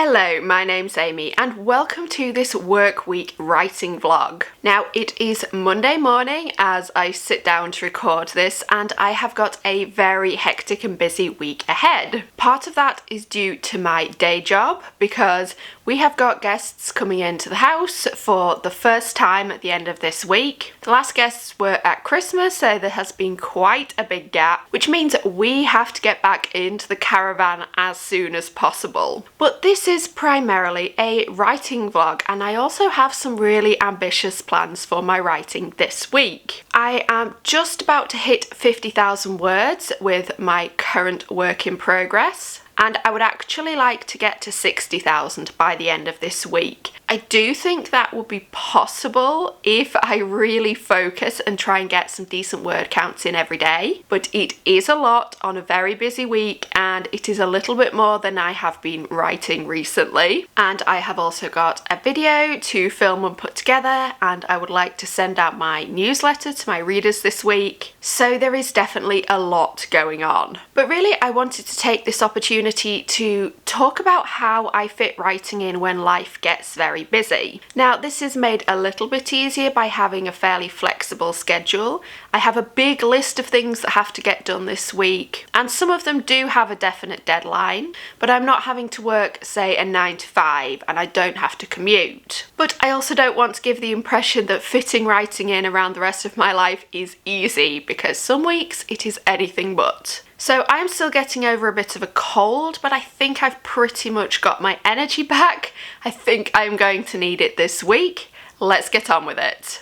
Hello, my name's Amy and welcome to this work week writing vlog. Now it is Monday morning as I sit down to record this and I have got a very hectic and busy week ahead. Part of that is due to my day job because we have got guests coming into the house for the first time at the end of this week. The last guests were at Christmas, so there has been quite a big gap, which means we have to get back into the caravan as soon as possible. But this is primarily a writing vlog and I also have some really ambitious plans for my writing this week. I am just about to hit 50,000 words with my current work in progress. And I would actually like to get to 60,000 by the end of this week. I do think that will be possible if I really focus and try and get some decent word counts in every day. But it is a lot on a very busy week and it is a little bit more than I have been writing recently. And I have also got a video to film and put together and I would like to send out my newsletter to my readers this week. So there is definitely a lot going on. But really I wanted to take this opportunity to talk about how I fit writing in when life gets very busy. Now this is made a little bit easier by having a fairly flexible schedule. I have a big list of things that have to get done this week and some of them do have a definite deadline, but I'm not having to work say a 9 to 5 and I don't have to commute. But I also don't want to give the impression that fitting writing in around the rest of my life is easy because some weeks it is anything but. So I'm still getting over a bit of a cold, but I think I've pretty much got my energy back. I think I'm going to need it this week. Let's get on with it.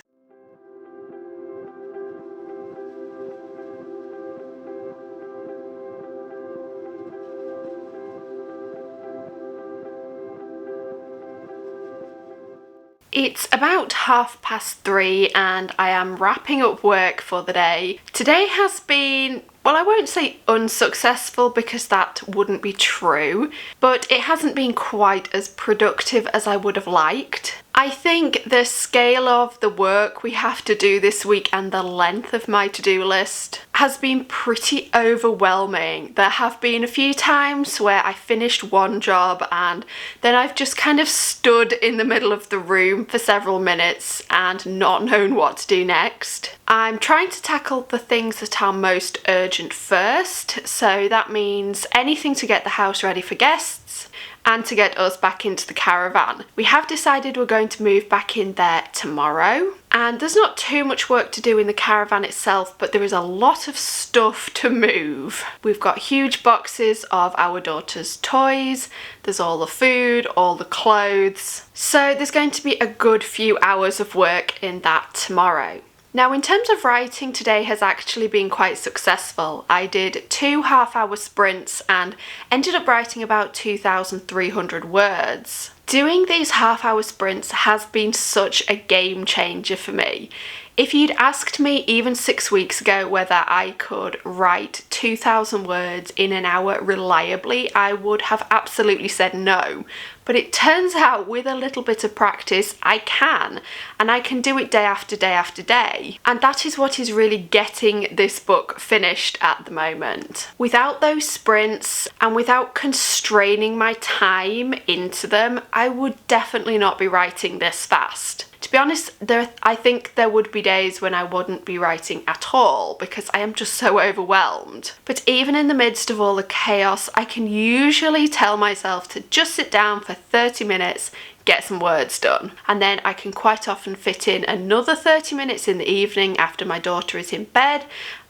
It's about 3:30 and I am wrapping up work for the day. Today has been, well, I won't say unsuccessful because that wouldn't be true, but it hasn't been quite as productive as I would have liked. I think the scale of the work we have to do this week and the length of my to-do list has been pretty overwhelming. There have been a few times where I finished one job and then I've just kind of stood in the middle of the room for several minutes and not known what to do next. I'm trying to tackle the things that are most urgent first, so that means anything to get the house ready for guests and to get us back into the caravan. We have decided we're going to move back in there tomorrow and there's not too much work to do in the caravan itself, but there is a lot of stuff to move. We've got huge boxes of our daughter's toys, there's all the food, all the clothes, so there's going to be a good few hours of work in that tomorrow. Now in terms of writing, today has actually been quite successful. I did 2 half-hour sprints and ended up writing about 2,300 words. Doing these half-hour sprints has been such a game changer for me. If you'd asked me even 6 weeks ago whether I could write 2,000 words in an hour reliably, I would have absolutely said no. But it turns out with a little bit of practice, I can, and I can do it day after day after day. And that is what is really getting this book finished at the moment. Without those sprints and without constraining my time into them, I would definitely not be writing this fast. To be honest, I think there would be days when I wouldn't be writing at all because I am just so overwhelmed. But even in the midst of all the chaos, I can usually tell myself to just sit down for 30 minutes, get some words done. And then I can quite often fit in another 30 minutes in the evening after my daughter is in bed,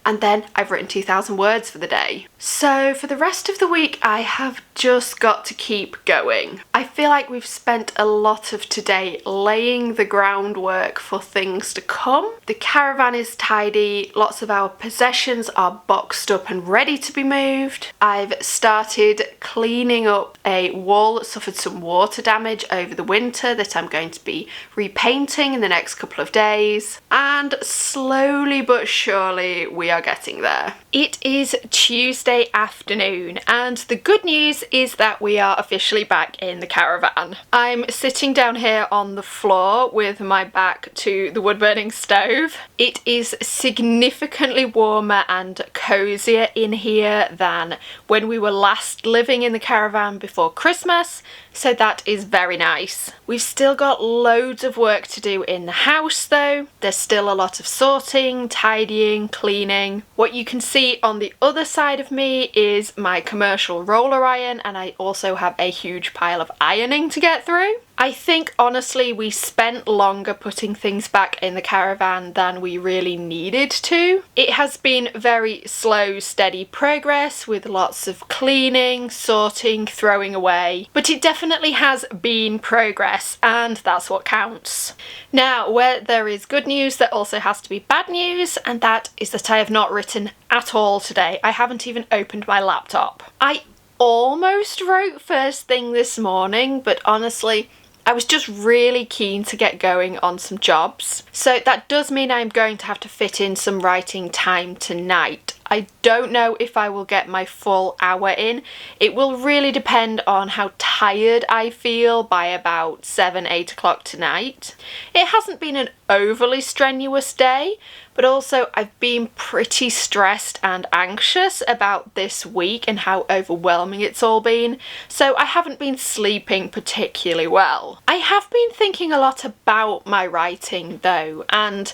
and then I've written 2,000 words for the day. So for the rest of the week, I have just got to keep going. I feel like we've spent a lot of today laying the groundwork for things to come. The caravan is tidy, lots of our possessions are boxed up and ready to be moved. I've started cleaning up a wall that suffered some water damage over the winter that I'm going to be repainting in the next couple of days. And slowly but surely we are are getting there. It is Tuesday afternoon, and the good news is that we are officially back in the caravan. I'm sitting down here on the floor with my back to the wood-burning stove. It is significantly warmer and cozier in here than when we were last living in the caravan before Christmas, so that is very nice. We've still got loads of work to do in the house though. There's still a lot of sorting, tidying, cleaning. What you can see on the other side of me is my commercial roller iron, and I also have a huge pile of ironing to get through. I think honestly we spent longer putting things back in the caravan than we really needed to. It has been very slow, steady progress with lots of cleaning, sorting, throwing away, but it definitely has been progress, and that's what counts. Now, where there is good news, there also has to be bad news, and that is that I have not written at all today. I haven't even opened my laptop. I almost wrote first thing this morning, but honestly, I was just really keen to get going on some jobs. So that does mean I'm going to have to fit in some writing time tonight. I don't know if I will get my full hour in. It will really depend on how tired I feel by about 7-8 o'clock tonight. It hasn't been an overly strenuous day, but also I've been pretty stressed and anxious about this week and how overwhelming it's all been, so I haven't been sleeping particularly well. I have been thinking a lot about my writing though, and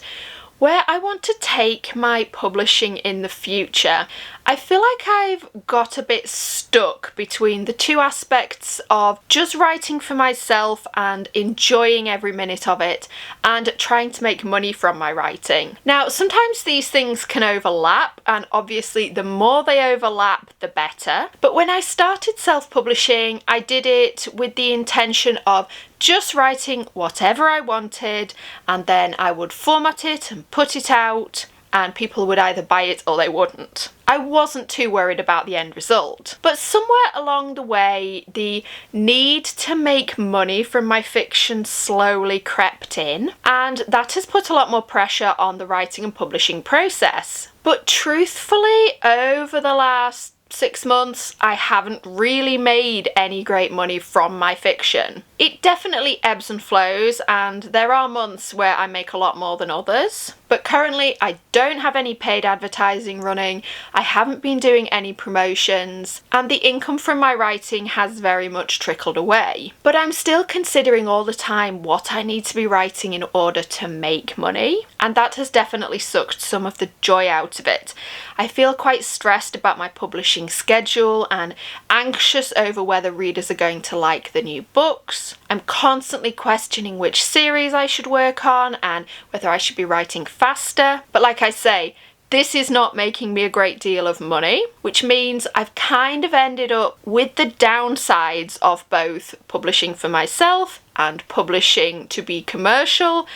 where I want to take my publishing in the future. I feel like I've got a bit stuck between the two aspects of just writing for myself and enjoying every minute of it, and trying to make money from my writing. Now, sometimes these things can overlap, and obviously the more they overlap, the better. But when I started self-publishing, I did it with the intention of just writing whatever I wanted, and then I would format it and put it out, and people would either buy it or they wouldn't. I wasn't too worried about the end result. But somewhere along the way, the need to make money from my fiction slowly crept in, and that has put a lot more pressure on the writing and publishing process. But truthfully, over the last 6 months, I haven't really made any great money from my fiction. It definitely ebbs and flows, and there are months where I make a lot more than others. But currently I don't have any paid advertising running, I haven't been doing any promotions, and the income from my writing has very much trickled away. But I'm still considering all the time what I need to be writing in order to make money, and that has definitely sucked some of the joy out of it. I feel quite stressed about my publishing schedule and anxious over whether readers are going to like the new books. I'm constantly questioning which series I should work on and whether I should be writing faster. But like I say, this is not making me a great deal of money, which means I've kind of ended up with the downsides of both publishing for myself and publishing to be commercial.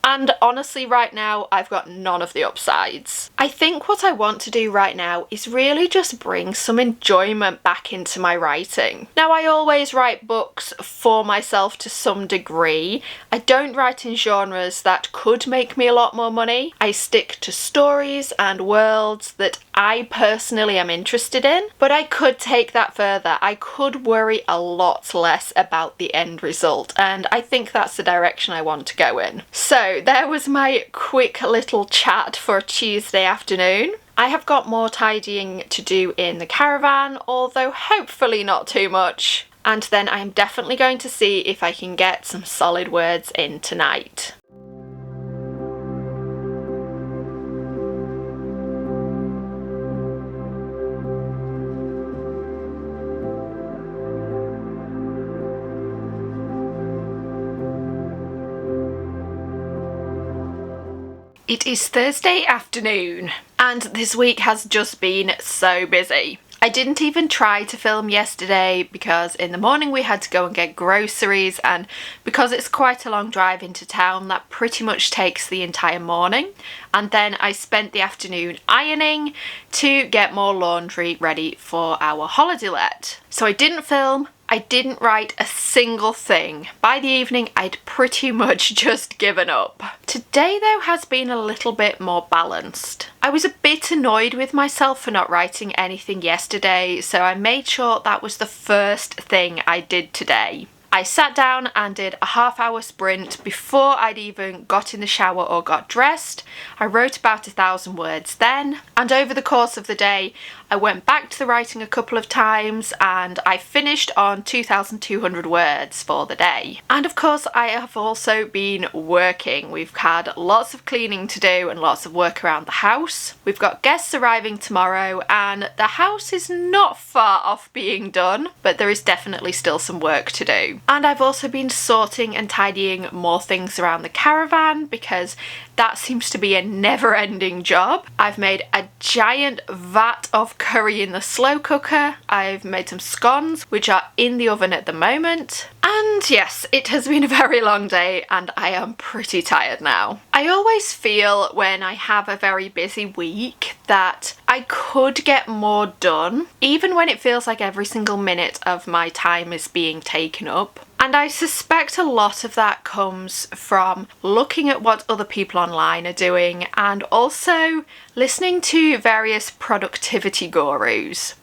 And honestly, right now, I've got none of the upsides. I think what I want to do right now is really just bring some enjoyment back into my writing. Now, I always write books for myself to some degree. I don't write in genres that could make me a lot more money. I stick to stories and worlds that I personally am interested in, but I could take that further. I could worry a lot less about the end result, and I think that's the direction I want to go in. So there was my quick little chat for a Tuesday afternoon. I have got more tidying to do in the caravan, although hopefully not too much. And then I'm definitely going to see if I can get some solid words in tonight. It is Thursday afternoon, and this week has just been so busy. I didn't even try to film yesterday because in the morning we had to go and get groceries, and because it's quite a long drive into town, that pretty much takes the entire morning. And then I spent the afternoon ironing to get more laundry ready for our holiday let. So I didn't film, I didn't write a single thing. By the evening, I'd pretty much just given up. Today, though, has been a little bit more balanced. I was a bit annoyed with myself for not writing anything yesterday, so I made sure that was the first thing I did today. I sat down and did a half-hour sprint before I'd even got in the shower or got dressed. I wrote about 1,000 words then, and over the course of the day I went back to the writing a couple of times and I finished on 2,200 words for the day. And of course I have also been working. We've had lots of cleaning to do and lots of work around the house. We've got guests arriving tomorrow and the house is not far off being done, but there is definitely still some work to do. And I've also been sorting and tidying more things around the caravan because that seems to be a never-ending job. I've made a giant vat of curry in the slow cooker. I've made some scones, which are in the oven at the moment. And yes, it has been a very long day and I am pretty tired now. I always feel when I have a very busy week that I could get more done, even when it feels like every single minute of my time is being taken up. And I suspect a lot of that comes from looking at what other people online are doing and also listening to various productivity gurus.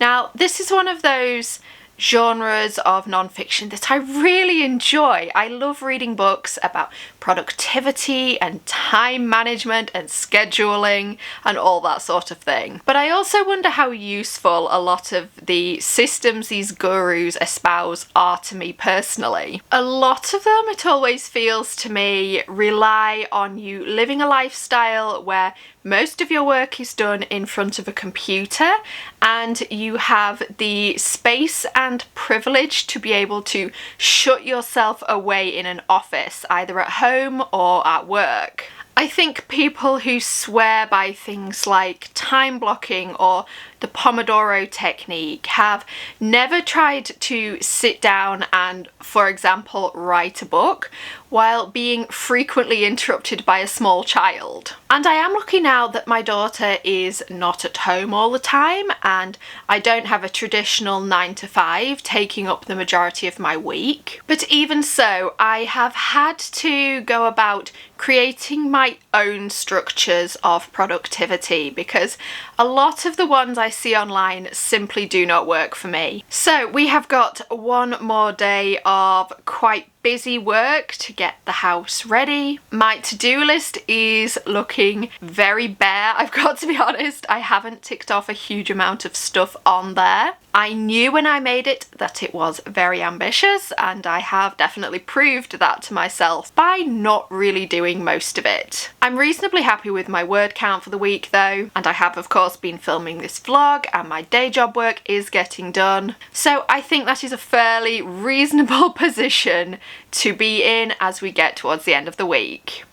Now, this is one of those genres of non-fiction that I really enjoy. I love reading books about productivity and time management and scheduling and all that sort of thing. But I also wonder how useful a lot of the systems these gurus espouse are to me personally. A lot of them, it always feels to me, rely on you living a lifestyle where most of your work is done in front of a computer and you have the space and privilege to be able to shut yourself away in an office, either at home or at work. I think people who swear by things like time blocking or the Pomodoro technique have never tried to sit down and, for example, write a book while being frequently interrupted by a small child. And I am lucky now that my daughter is not at home all the time and I don't have a traditional 9 to 5 taking up the majority of my week. But even so, I have had to go about creating my own structures of productivity because a lot of the ones I see online simply do not work for me. So we have got one more day of quite busy work to get the house ready. My to-do list is looking very bare. I've got to be honest, I haven't ticked off a huge amount of stuff on there. I knew when I made it that it was very ambitious and I have definitely proved that to myself by not really doing most of it. I'm reasonably happy with my word count for the week though, and I have of course been filming this vlog and my day job work is getting done. So I think that is a fairly reasonable position to be in as we get towards the end of the week.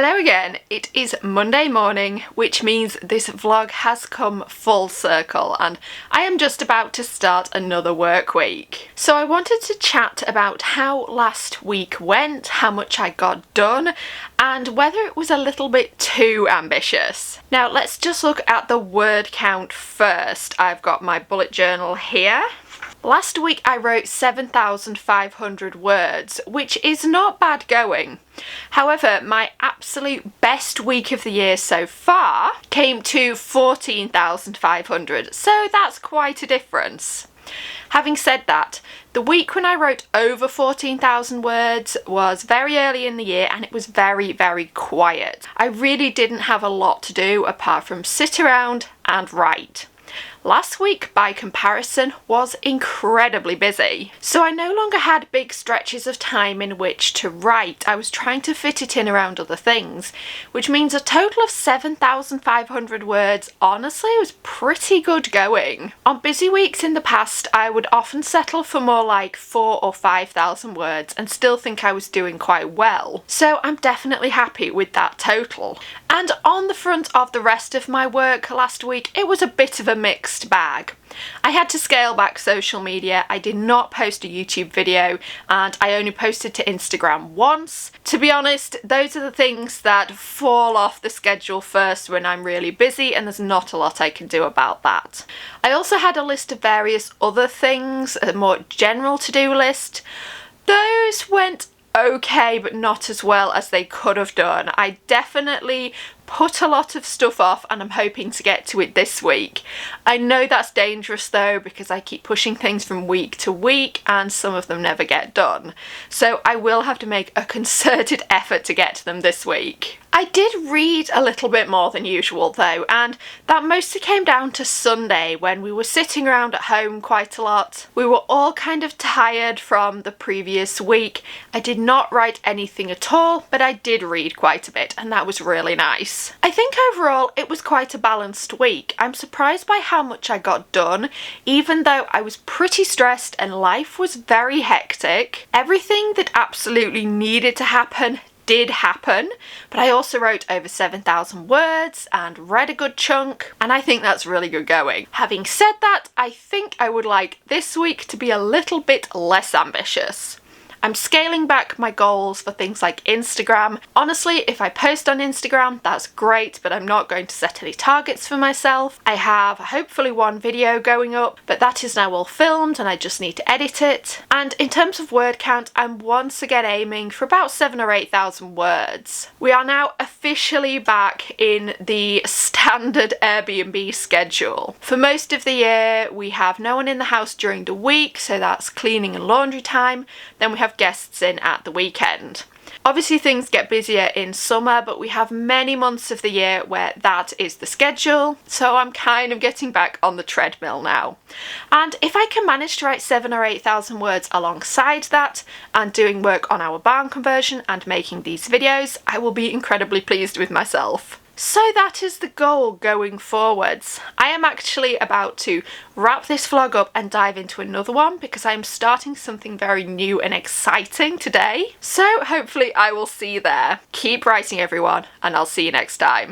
Hello again, it is Monday morning, which means this vlog has come full circle and I am just about to start another work week. So I wanted to chat about how last week went, how much I got done, and whether it was a little bit too ambitious. Now let's just look at the word count first. I've got my bullet journal here. Last week I wrote 7,500 words, which is not bad going. However, my absolute best week of the year so far came to 14,500, so that's quite a difference. Having said that, the week when I wrote over 14,000 words was very early in the year and it was very, very quiet. I really didn't have a lot to do apart from sit around and write. Last week, by comparison, was incredibly busy. So I no longer had big stretches of time in which to write. I was trying to fit it in around other things, which means a total of 7,500 words honestly was pretty good going. On busy weeks in the past, I would often settle for more like 4,000 or 5,000 words and still think I was doing quite well. So I'm definitely happy with that total. And on the front of the rest of my work last week, it was a bit of a mixed bag. I had to scale back social media. I did not post a YouTube video and I only posted to Instagram once. To be honest, those are the things that fall off the schedule first when I'm really busy and there's not a lot I can do about that. I also had a list of various other things, a more general to-do list. Those went okay, but not as well as they could have done. I definitely put a lot of stuff off and I'm hoping to get to it this week. I know that's dangerous though because I keep pushing things from week to week and some of them never get done. So I will have to make a concerted effort to get to them this week. I did read a little bit more than usual though, and that mostly came down to Sunday when we were sitting around at home quite a lot. We were all kind of tired from the previous week. I did not write anything at all, but I did read quite a bit and that was really nice. I think overall it was quite a balanced week. I'm surprised by how much I got done, even though I was pretty stressed and life was very hectic. Everything that absolutely needed to happen did happen, but I also wrote over 7,000 words and read a good chunk, and I think that's really good going. Having said that, I think I would like this week to be a little bit less ambitious. I'm scaling back my goals for things like Instagram. Honestly, if I post on Instagram, that's great, but I'm not going to set any targets for myself. I have hopefully one video going up, but that is now all filmed and I just need to edit it. And in terms of word count, I'm once again aiming for about 7,000 or 8,000 words. We are now officially back in the standard Airbnb schedule. For most of the year, we have no one in the house during the week, so that's cleaning and laundry time. Then we have guests in at the weekend. Obviously things get busier in summer, but we have many months of the year where that is the schedule, so I'm kind of getting back on the treadmill now. And if I can manage to write 7,000 or 8,000 words alongside that and doing work on our barn conversion and making these videos, I will be incredibly pleased with myself. So that is the goal going forwards. I am actually about to wrap this vlog up and dive into another one because I'm starting something very new and exciting today. So hopefully I will see you there. Keep writing everyone, and I'll see you next time.